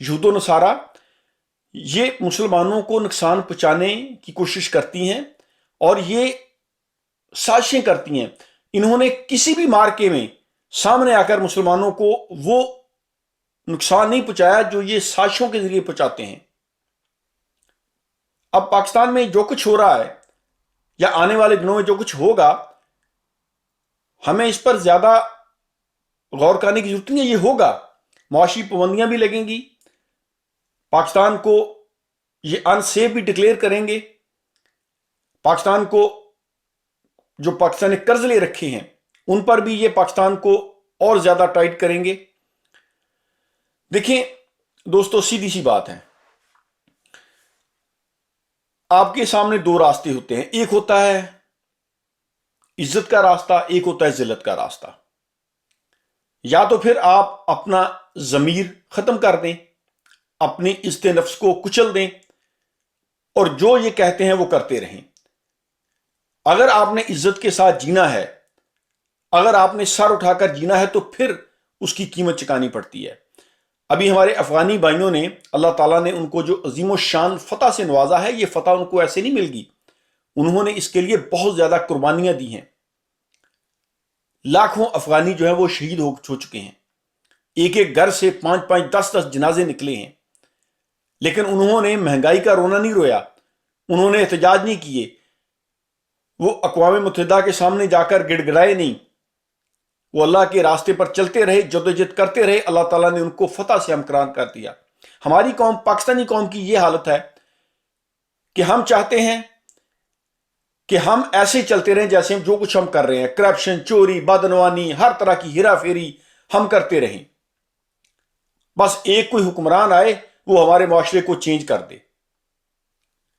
یہود و نصارہ یہ مسلمانوں کو نقصان پہنچانے کی کوشش کرتی ہیں اور یہ سازشیں کرتی ہیں. انہوں نے کسی بھی مارکے میں سامنے آ کر مسلمانوں کو وہ نقصان نہیں پہنچایا جو یہ سازشوں کے ذریعے پہنچاتے ہیں. اب پاکستان میں جو کچھ ہو رہا ہے یا آنے والے دنوں میں جو کچھ ہوگا، ہمیں اس پر زیادہ غور کرنے کی ضرورت نہیں ہے. یہ ہوگا، معاشی پابندیاں بھی لگیں گی، پاکستان کو یہ ان سیف بھی ڈکلیئر کریں گے، پاکستان کو جو پاکستان نے قرض لے رکھے ہیں ان پر بھی یہ پاکستان کو اور زیادہ ٹائٹ کریں گے. دیکھیں دوستو، سیدھی سی بات ہے، آپ کے سامنے دو راستے ہوتے ہیں. ایک ہوتا ہے عزت کا راستہ، ایک ہوتا ہے ذلت کا راستہ. یا تو پھر آپ اپنا ضمیر ختم کر دیں، اپنی عزت نفس کو کچل دیں اور جو یہ کہتے ہیں وہ کرتے رہیں. اگر آپ نے عزت کے ساتھ جینا ہے، اگر آپ نے سر اٹھا کر جینا ہے تو پھر اس کی قیمت چکانی پڑتی ہے. ابھی ہمارے افغانی بھائیوں نے، اللہ تعالیٰ نے ان کو جو عظیم الشان فتح سے نوازا ہے، یہ فتح ان کو ایسے نہیں مل گی، انہوں نے اس کے لیے بہت زیادہ قربانیاں دی ہیں. لاکھوں افغانی جو ہیں وہ شہید ہو چکے ہیں، ایک ایک گھر سے 5 5 10 10 جنازے نکلے ہیں. لیکن انہوں نے مہنگائی کا رونا نہیں رویا، انہوں نے احتجاج نہیں کیے، وہ اقوام متحدہ کے سامنے جا کر گڑ گڑائے نہیں، وہ اللہ کے راستے پر چلتے رہے، جدوجہد کرتے رہے. اللہ تعالیٰ نے ان کو فتح سے ہمکران کر دیا. ہماری قوم، پاکستانی قوم کی یہ حالت ہے کہ ہم چاہتے ہیں کہ ہم ایسے چلتے رہیں جیسے جو کچھ ہم کر رہے ہیں، کرپشن، چوری، بدعنوانی، ہر طرح کی ہیرا پھیری ہم کرتے رہیں. بس ایک کوئی حکمران آئے، وہ ہمارے معاشرے کو چینج کر دے.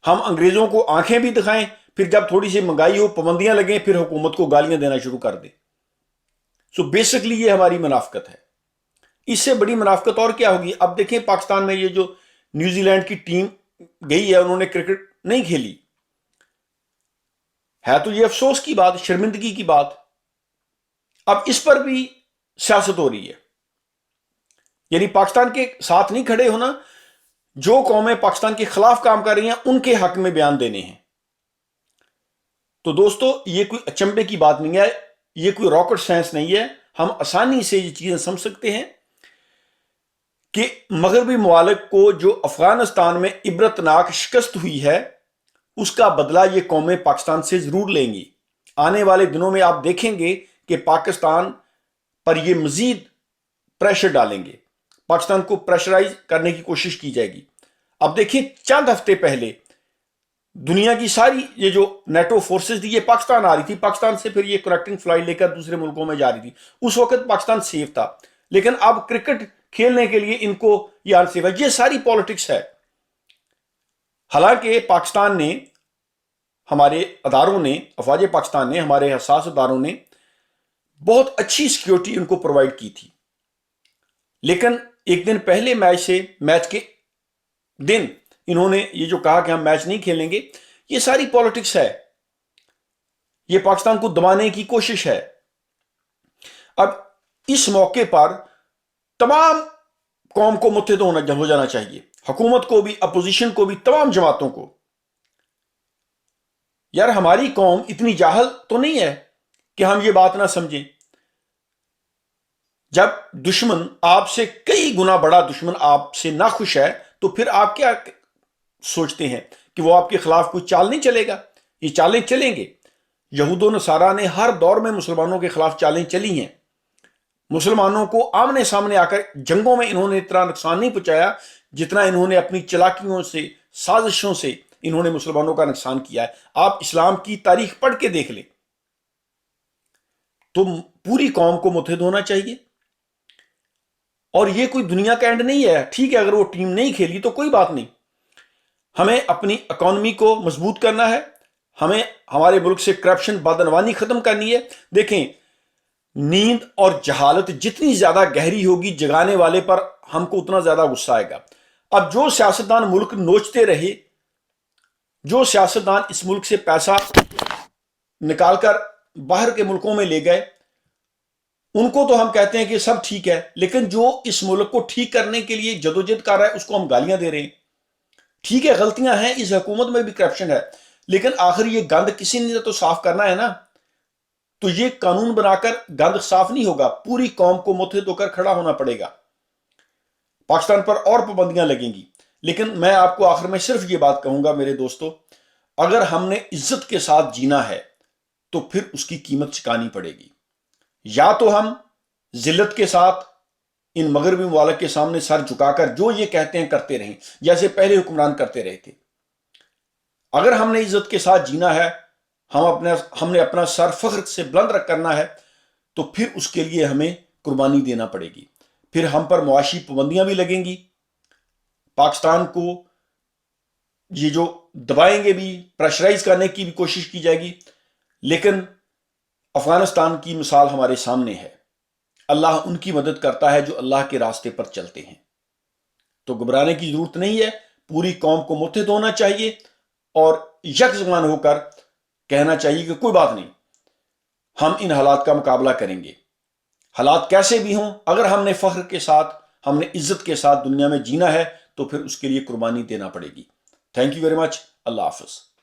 ہم انگریزوں کو آنکھیں بھی دکھائیں، پھر جب تھوڑی سی مہنگائی ہو، پابندیاں لگیں، پھر حکومت کو گالیاں دینا شروع کر دے. سو بیسکلی یہ ہماری منافقت ہے. اس سے بڑی منافقت اور کیا ہوگی؟ اب دیکھیں پاکستان میں یہ جو نیوزی لینڈ کی ٹیم گئی ہے، انہوں نے کرکٹ نہیں کھیلی ہے، تو یہ افسوس کی بات، شرمندگی کی بات. اب اس پر بھی سیاست ہو رہی ہے، یعنی پاکستان کے ساتھ نہیں کھڑے ہونا، جو قومیں پاکستان کے خلاف کام کر رہی ہیں ان کے حق میں بیان دینے ہیں. تو دوستو، یہ کوئی اچنبے کی بات نہیں ہے، یہ کوئی راکٹ سائنس نہیں ہے. ہم آسانی سے یہ چیزیں سمجھ سکتے ہیں کہ مغربی ممالک کو جو افغانستان میں عبرتناک شکست ہوئی ہے، اس کا بدلہ یہ قومیں پاکستان سے ضرور لیں گی. آنے والے دنوں میں آپ دیکھیں گے کہ پاکستان پر یہ مزید پریشر ڈالیں گے، پاکستان کو پریشرائز کرنے کی کوشش کی جائے گی. اب دیکھیں چند ہفتے پہلے دنیا کی ساری یہ جو نیٹو فورسز تھی، یہ پاکستان آ رہی تھی، پاکستان سے پھر یہ کنیکٹنگ فلائٹ لے کر دوسرے ملکوں میں جا رہی تھی. اس وقت پاکستان سیف تھا، لیکن اب کرکٹ کھیلنے کے لیے ان کو یہ انسیف ہے. یہ ساری پالیٹکس ہے. حالانکہ پاکستان نے، ہمارے اداروں نے، افواج پاکستان نے، ہمارے حساس اداروں نے بہت اچھی سیکیورٹی ان کو پرووائڈ کی تھی. لیکن ایک دن پہلے میچ کے دن انہوں نے یہ جو کہا کہ ہم میچ نہیں کھیلیں گے، یہ ساری پالیٹکس ہے، یہ پاکستان کو دبانے کی کوشش ہے. اب اس موقع پر تمام قوم کو متحد ہو جانا چاہیے، حکومت کو بھی، اپوزیشن کو بھی، تمام جماعتوں کو. یار ہماری قوم اتنی جاہل تو نہیں ہے کہ ہم یہ بات نہ سمجھیں. جب دشمن آپ سے کئی گنا بڑا دشمن آپ سے ناخوش ہے، تو پھر آپ کیا سوچتے ہیں کہ وہ آپ کے خلاف کوئی چال نہیں چلے گا؟ یہ چالیں چلیں گے. یہود و نصارہ نے ہر دور میں مسلمانوں کے خلاف چالیں چلی ہیں. مسلمانوں کو آمنے سامنے آ کر جنگوں میں انہوں نے اتنا نقصان نہیں پہنچایا جتنا انہوں نے اپنی چلاکیوں سے، سازشوں سے انہوں نے مسلمانوں کا نقصان کیا ہے. آپ اسلام کی تاریخ پڑھ کے دیکھ لیں. تو پوری قوم کو متحد ہونا چاہیے. اور یہ کوئی دنیا کا اینڈ نہیں ہے. ٹھیک ہے، اگر وہ ٹیم نہیں کھیلی تو کوئی بات نہیں، ہمیں اپنی اکانومی کو مضبوط کرنا ہے، ہمیں ہمارے ملک سے کرپشن، بدعنوانی ختم کرنی ہے. دیکھیں، نیند اور جہالت جتنی زیادہ گہری ہوگی جگانے والے پر، ہم کو اتنا زیادہ غصہ آئے گا. اب جو سیاستدان ملک نوچتے رہے، جو سیاستدان اس ملک سے پیسہ نکال کر باہر کے ملکوں میں لے گئے، ان کو تو ہم کہتے ہیں کہ سب ٹھیک ہے، لیکن جو اس ملک کو ٹھیک کرنے کے لیے جدوجہد کر رہا ہے اس کو ہم گالیاں دے رہے ہیں۔ ٹھیک ہے، غلطیاں ہیں، اس حکومت میں بھی کرپشن ہے، لیکن آخر یہ گند کسی نے تو صاف کرنا ہے نا۔ تو یہ قانون بنا کر گند صاف نہیں ہوگا، پوری قوم کو متحد ہو کر کھڑا ہونا پڑے گا۔ پاکستان پر اور پابندیاں لگیں گی، لیکن میں آپ کو آخر میں صرف یہ بات کہوں گا میرے دوستو، اگر ہم نے عزت کے ساتھ جینا ہے تو پھر اس کی قیمت چکانی پڑے گی۔ یا تو ہم ذلت کے ساتھ ان مغربی ممالک کے سامنے سر جھکا کر جو یہ کہتے ہیں کرتے رہیں، جیسے پہلے حکمران کرتے رہے تھے۔ اگر ہم نے عزت کے ساتھ جینا ہے، ہم نے اپنا سر فخر سے بلند رکھ کرنا ہے، تو پھر اس کے لیے ہمیں قربانی دینا پڑے گی۔ پھر ہم پر معاشی پابندیاں بھی لگیں گی، پاکستان کو یہ جو دبائیں گے بھی، پریشرائز کرنے کی بھی کوشش کی جائے گی، لیکن افغانستان کی مثال ہمارے سامنے ہے۔ اللہ ان کی مدد کرتا ہے جو اللہ کے راستے پر چلتے ہیں۔ تو گھبرانے کی ضرورت نہیں ہے، پوری قوم کو متحد ہونا چاہیے اور یک زبان ہو کر کہنا چاہیے کہ کوئی بات نہیں، ہم ان حالات کا مقابلہ کریں گے۔ حالات کیسے بھی ہوں، اگر ہم نے فخر کے ساتھ، ہم نے عزت کے ساتھ دنیا میں جینا ہے تو پھر اس کے لیے قربانی دینا پڑے گی۔ تھینک یو ویری مچ، اللہ حافظ۔